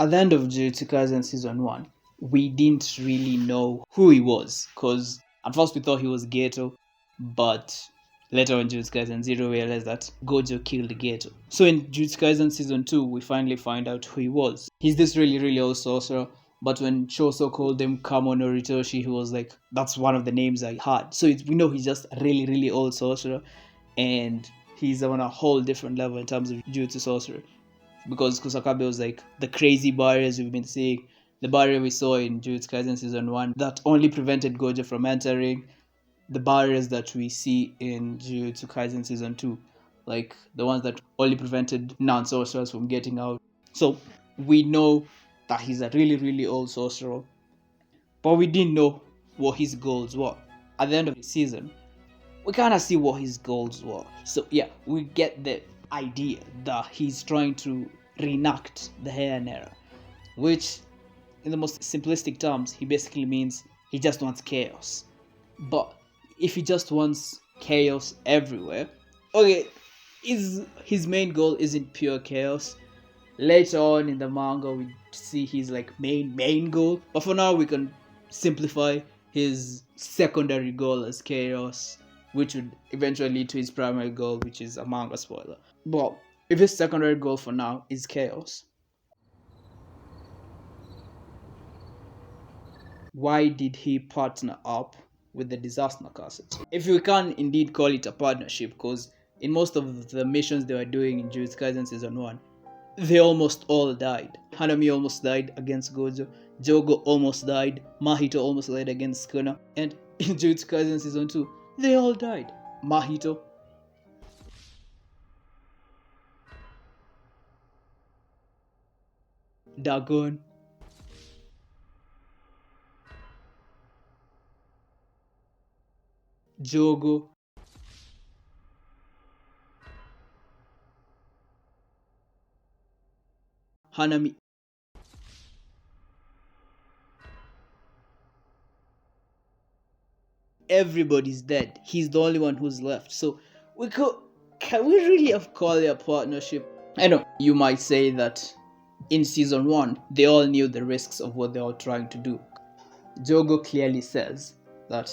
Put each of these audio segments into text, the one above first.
At the end of Jujutsu Kaisen Season 1, we didn't really know who he was, because at first we thought he was Geto, but later on Jujutsu Kaisen Zero realized that Gojo killed Geto. So in Jujutsu Kaisen Season 2, we finally find out who he was. He's this really, really old sorcerer, but when Choso called him Kamo no Ritoshi, he was like, that's one of the names I had. So we know he's just a really, really old sorcerer, and he's on a whole different level in terms of Jujutsu sorcery. Because Kusakabe was like the crazy barriers we've been seeing. The barrier we saw in Jujutsu Kaisen Season 1 that only prevented Gojo from entering. The barriers that we see in Jujutsu Kaisen Season 2. Like the ones that only prevented non-sorcerers from getting out. So we know that he's a really, really old sorcerer. But we didn't know what his goals were. At the end of the season, we kind of see what his goals were. So yeah, we get the idea that he's trying to reenact the Heian era, which in the most simplistic terms, he basically means he just wants chaos. But if he just wants chaos everywhere, okay, his main goal isn't pure chaos. Later on in the manga, we see his like main goal, but for now we can simplify his secondary goal as chaos, which would eventually lead to his primary goal, which is a manga spoiler. But if his secondary goal for now is chaos, why did he partner up with the disaster cassette? If we can indeed call it a partnership, because in most of the missions they were doing in Jujutsu Kaisen Season 1, they almost all died. Hanami almost died against Gojo, Jogo almost died, Mahito almost died against Sukuna, and in Jujutsu Kaisen Season 2, they all died. Mahito, Dagon, Jogo, Hanami. Everybody's dead. He's the only one who's left. So can we really have called it a partnership? I know you might say that in season 1 they all knew the risks of what they were trying to do. Jogo clearly says that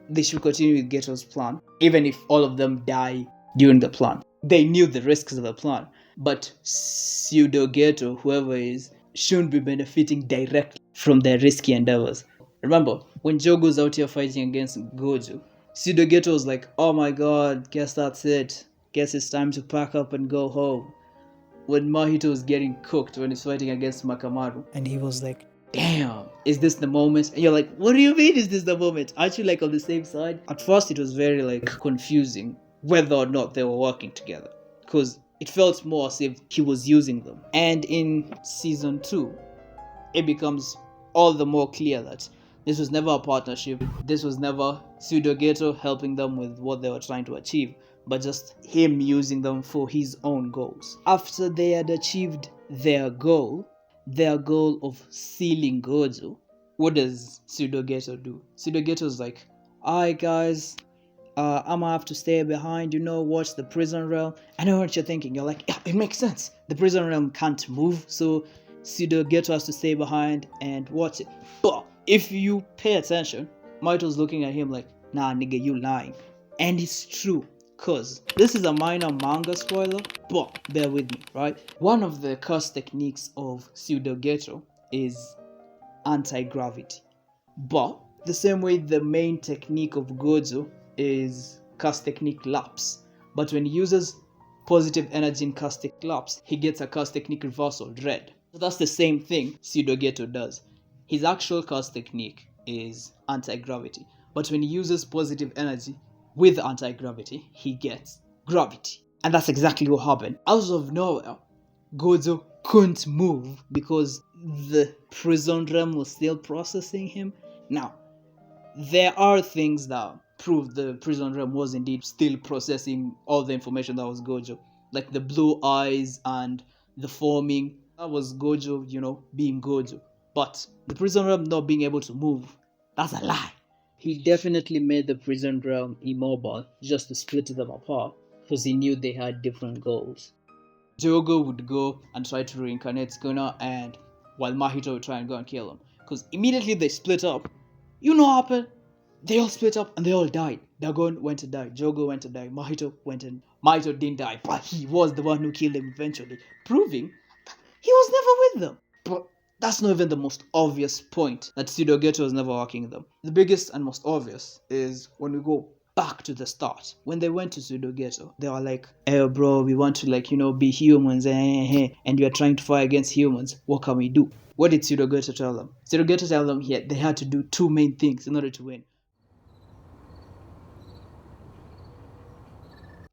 they should continue with Geto's plan, even if all of them die during the plan. They knew the risks of the plan, but Pseudo-Getou, whoever is, shouldn't be benefiting directly from their risky endeavors. Remember, when Jogo's out here fighting against Gojo, Pseudo-Getou was like, oh my god, guess that's it. Guess it's time to pack up and go home. When Mahito was getting cooked when he's fighting against Makamaru, and he was like, damn, is this the moment? And you're like, what do you mean is this the moment? Aren't you like on the same side? At first it was very like confusing whether or not they were working together, because it felt more as if he was using them. And in season 2, it becomes all the more clear that this was never a partnership. This was never Pseudo-Getou helping them with what they were trying to achieve, but just him using them for his own goals. After they had achieved their goal of sealing Gojo, what does Pseudo-Getou do? Pseudo-Getou is like, alright guys, I'm gonna have to stay behind, watch the prison realm. I know what you're thinking. You're like, yeah, it makes sense. The prison realm can't move, so Pseudo-Getou has to stay behind and watch it. But if you pay attention, Mahito's looking at him like, nah nigga, you lying. And it's true, cause this is a minor manga spoiler, but bear with me, right? One of the curse techniques of Pseudo-Getou is anti-gravity. But the same way the main technique of Gojo is curse technique lapse. But when he uses positive energy in curse technique lapse, he gets a curse technique reversal, dread. So that's the same thing Pseudo-Getou does. His actual curse technique is anti-gravity. But when he uses positive energy with anti-gravity, he gets gravity. And that's exactly what happened. Out of nowhere, Gojo couldn't move because the prison realm was still processing him. Now, there are things that prove the prison realm was indeed still processing all the information that was Gojo. Like the blue eyes and the forming. That was Gojo, being Gojo. But the prison realm not being able to move, that's a lie. He definitely made the prison realm immobile just to split them apart, because he knew they had different goals. Jogo would go and try to reincarnate Sukuna, and while Mahito would try and go and kill him. Because immediately they split up, you know what happened? They all split up and they all died. Dagon went to die, Jogo went to die, Mahito went and Mahito didn't die, but he was the one who killed him eventually, proving he was never with them. But that's not even the most obvious point, that Pseudo-Getou was never working with them. The biggest and most obvious is when we go back to the start. When they went to Pseudo-Getou, they were like, hey bro, we want to be humans, and we are trying to fight against humans. What can we do? What did Pseudo-Getou tell them? Pseudo-Getou tell them they had to do two main things in order to win.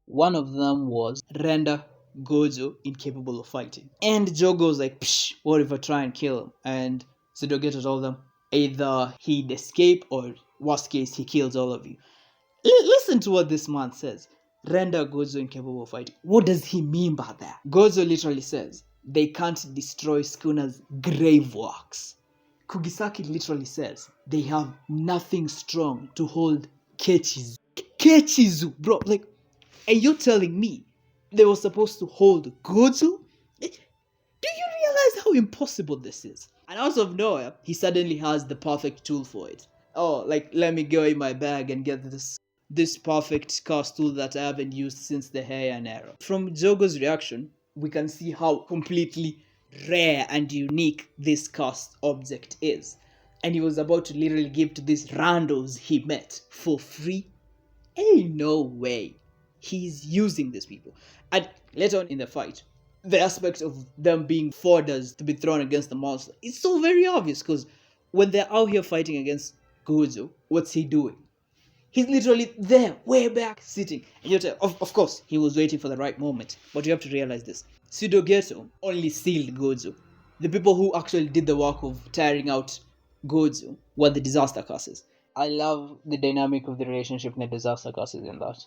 One of them was render Gojo incapable of fighting. And Jogo was like, psh, what if I try and kill him? And Pseudo-Getou told them, either he'd escape or worst case, he kills all of you. Listen to what this man says. Render Gojo incapable of fighting. What does he mean by that? Gojo literally says, they can't destroy Sukuna's grave works. Kugisaki literally says, they have nothing strong to hold Kechizu. Kechizu, bro, and you're telling me they were supposed to hold Gojo? Do you realize how impossible this is? And out of nowhere, he suddenly has the perfect tool for it. Oh, let me go in my bag and get this perfect cast tool that I haven't used since the Heian era. From Jogo's reaction, we can see how completely rare and unique this cast object is. And he was about to literally give to these randos he met for free. Ain't no way he's using these people. And later on in the fight, the aspect of them being fodders to be thrown against the monster is so very obvious, because when they're out here fighting against Gojo, what's he doing? He's literally there, way back, sitting. And you're of course, he was waiting for the right moment. But you have to realize this. Pseudo-Getou only sealed Gojo. The people who actually did the work of tiring out Gojo were the disaster curses. I love the dynamic of the relationship in the disaster curses in that.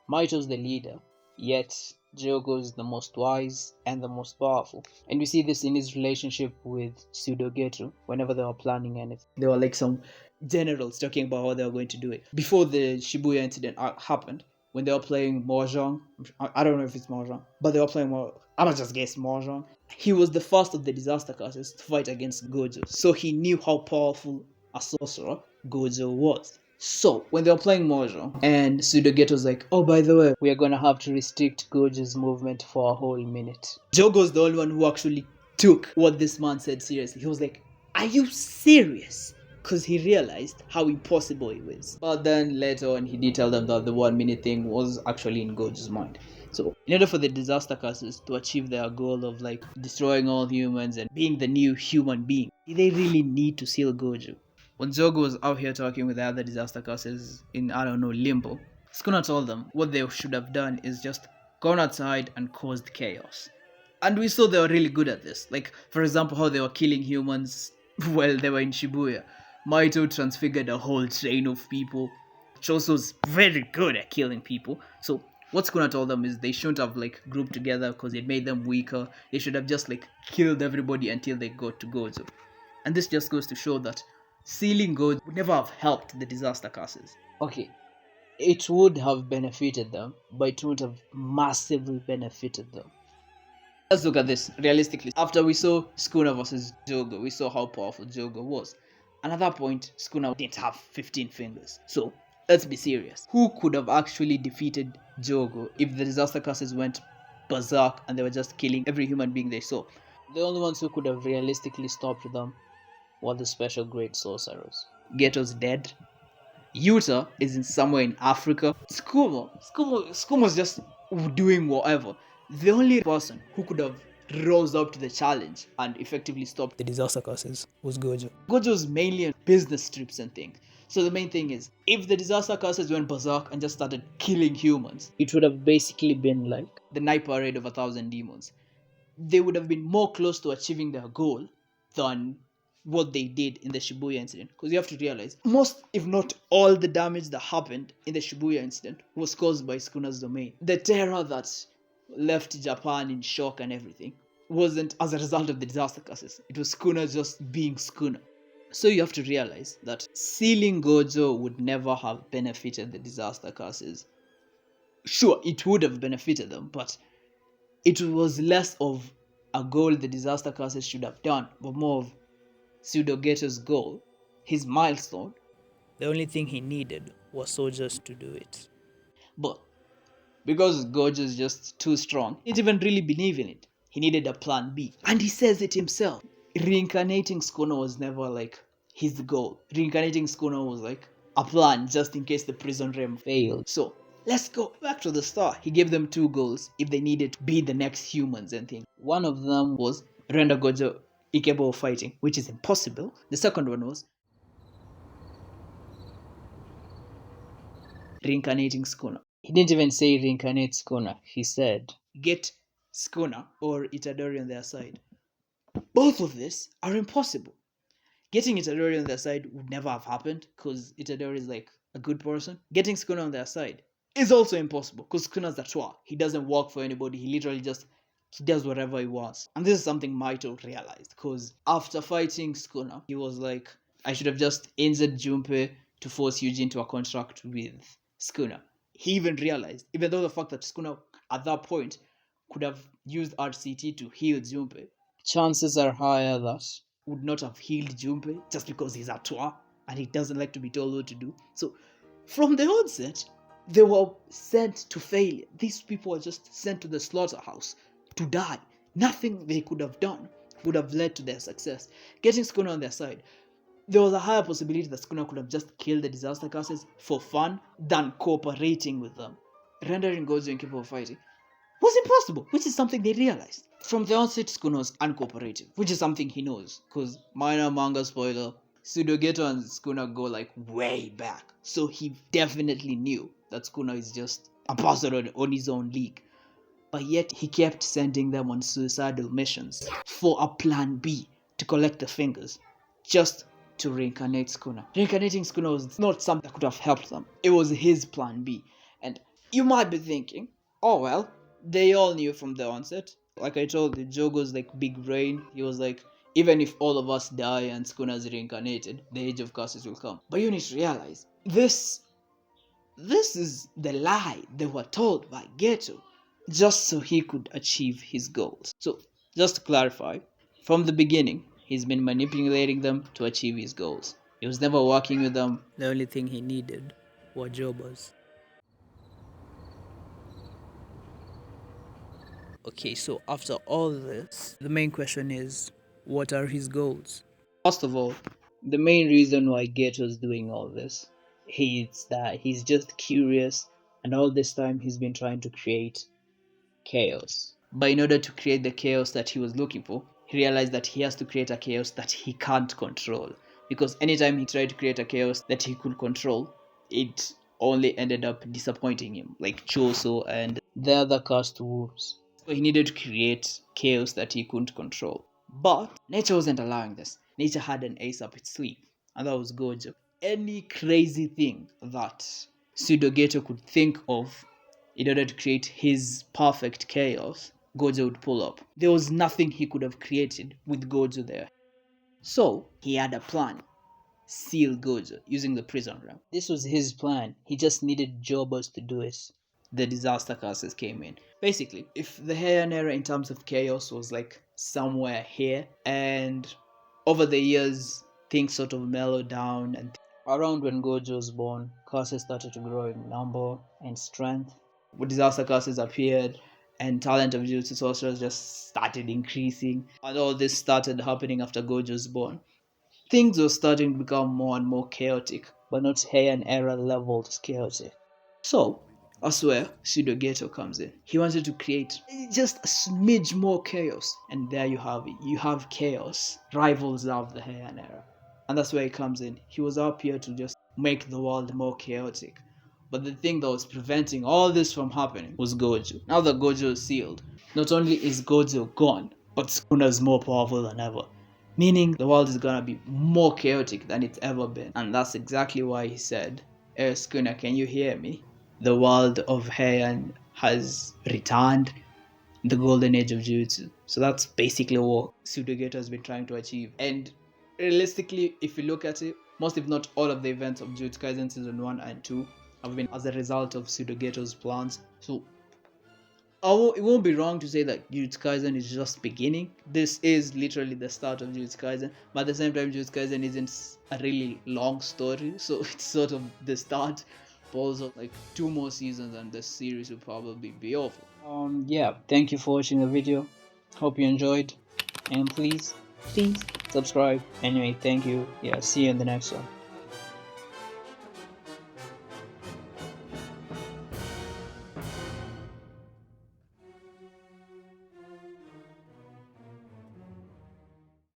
Mahito's the leader, yet Jogo's the most wise and the most powerful. And we see this in his relationship with Pseudo-Getou whenever they were planning anything. They were like some generals talking about how they were going to do it. Before the Shibuya incident happened, when they were playing Mahjong, I don't know if it's Mahjong, but they were playing I'm gonna just guess Mahjong. He was the first of the disaster curses to fight against Gojo, so he knew how powerful a sorcerer Gojo was. So, when they were playing Mahjong, and Pseudo-Getou was like, oh, by the way, we are gonna have to restrict Gojo's movement for a whole minute. Jogo's the only one who actually took what this man said seriously. He was like, are you serious? Because he realized how impossible it was. But then later on, he did tell them that the 1 minute thing was actually in Gojo's mind. So, in order for the disaster curses to achieve their goal of destroying all humans and being the new human being, they really need to seal Gojo. When Jogo was out here talking with the other disaster curses in, Limbo, Sukuna told them what they should have done is just gone outside and caused chaos. And we saw they were really good at this. For example, how they were killing humans while they were in Shibuya. Mahito transfigured a whole train of people. Choso's very good at killing people. So what Sukuna told them is they shouldn't have grouped together because it made them weaker. They should have just killed everybody until they got to Gojo. And this just goes to show that sealing Gojo would never have helped the disaster curses. Okay, it would have benefited them, but it wouldn't have massively benefited them. Let's look at this realistically. After we saw Sukuna versus Jogo, we saw how powerful Jogo was. And at that point, Sukuna didn't have 15 fingers. So, let's be serious. Who could have actually defeated Jogo if the disaster curses went berserk and they were just killing every human being they saw? The only ones who could have realistically stopped them were the special great sorcerers. Geto's dead. Yuta is in somewhere in Africa. Skuma's just doing whatever. The only person who could have rose up to the challenge and effectively stopped the disaster curses was Gojo. Gojo's mainly on business trips and things. So the main thing is, if the disaster curses went berserk and just started killing humans, it would have basically been like the night parade of 1,000 demons. They would have been more close to achieving their goal than what they did in the Shibuya incident. Because you have to realize, most if not all the damage that happened in the Shibuya incident was caused by Sukuna's domain. The terror that left Japan in shock and everything wasn't as a result of the disaster curses. It was Sukuna just being Sukuna. So you have to realize that sealing Gojo would never have benefited the disaster curses. Sure, it would have benefited them, but it was less of a goal the disaster classes should have done, but more of Pseudo-Getou's goal, his milestone. The only thing he needed was soldiers to do it. But because Gojo is just too strong, he didn't even really believe in it. He needed a plan B. And he says it himself. Reincarnating Sukuna was never like his goal. Reincarnating Sukuna was like a plan just in case the prison realm failed. So let's go back to the start. He gave them two goals if they needed to be the next humans and things. One of them was render Gojo incapable of fighting, which is impossible. The second one was reincarnating Sukuna. He didn't even say reincarnate Sukuna. He said get Sukuna or Itadori on their side. Both of these are impossible. Getting Itadori on their side would never have happened because Itadori is like a good person. Getting Sukuna on their side is also impossible because Sukuna's a Chua. He doesn't work for anybody. He literally just he does whatever he wants. And this is something Maito realized because after fighting Sukuna, he was like, I should have just injured Junpei to force Yuji into a contract with Sukuna. He even realized, even though the fact that Sukuna at that point could have used RCT to heal Junpei, chances are higher that would not have healed Junpei just because he's a Chua and he doesn't like to be told what to do. So from the onset, they were sent to failure. These people were just sent to the slaughterhouse to die. Nothing they could have done would have led to their success. Getting Sukuna on their side, there was a higher possibility that Sukuna could have just killed the disaster classes for fun than cooperating with them. Rendering Gojo incapable of fighting was impossible, which is something they realized. From the onset, Sukuna was uncooperative, which is something he knows, because minor manga spoiler, Pseudo-Getou and Sukuna go like way back. So he definitely knew that Sukuna is just a bastard on his own league. But yet he kept sending them on suicidal missions for a plan B to collect the fingers, just to reincarnate Sukuna. Reincarnating Sukuna was not something that could have helped them. It was his plan B. And you might be thinking, oh well, they all knew from the onset. Like I told you, Jogo's like big brain. He was like, even if all of us die and Sukuna's reincarnated, the age of curses will come. But you need to realize, this is the lie they were told by Geto, just so he could achieve his goals. So, just to clarify, from the beginning, he's been manipulating them to achieve his goals. He was never working with them. The only thing he needed were jobbers. Okay, so after all this, the main question is, what are his goals? First of all, the main reason why Geto's doing all this is that he's just curious, and all this time he's been trying to create chaos. But in order to create the chaos that he was looking for, he realized that he has to create a chaos that he can't control. Because anytime he tried to create a chaos that he could control, it only ended up disappointing him, like Choso and the other cast wolves. So he needed to create chaos that he couldn't control. But nature wasn't allowing this. Nature had an ace up its sleeve, and that was Gojo. Any crazy thing that Pseudo-Getou could think of in order to create his perfect chaos, Gojo would pull up. There was nothing he could have created with Gojo there. So he had a plan. Seal Gojo using the prison realm. This was his plan. He just needed jobbers to do it. The disaster classes came in. Basically, if the Heian era in terms of chaos was like somewhere here, and over the years things sort of mellowed down, and around when Gojo was born, classes started to grow in number and strength. When disaster classes appeared, and talent of Jujutsu sorcerers just started increasing, and all this started happening after Gojo was born. Things were starting to become more and more chaotic, but not Heian era level chaotic. So, that's where Pseudo-Getou comes in. He wanted to create just a smidge more chaos, and there you have it. You have chaos, rivals of the Heian era. And that's where he comes in. He was up here to just make the world more chaotic. But the thing that was preventing all this from happening was Gojo. Now that Gojo is sealed, not only is Gojo gone, but Sukuna is more powerful than ever. Meaning the world is gonna be more chaotic than it's ever been. And that's exactly why he said, Sukuna, can you hear me? The world of Heian has returned, the golden age of Jujutsu. So that's basically what Pseudo-Getou has been trying to achieve. And realistically, if you look at it, most if not all of the events of Jujutsu Kaisen Season 1 and 2 have been as a result of Pseudo-Getou's plans. So it won't be wrong to say that Jujutsu Kaisen is just beginning. This is literally the start of Jujutsu Kaisen, but at the same time, Jujutsu Kaisen isn't a really long story, so it's sort of the start. But also, like 2 more seasons, and the series will probably be over. Yeah. Thank you for watching the video. Hope you enjoyed, and please subscribe. Anyway, thank you. Yeah. See you in the next one.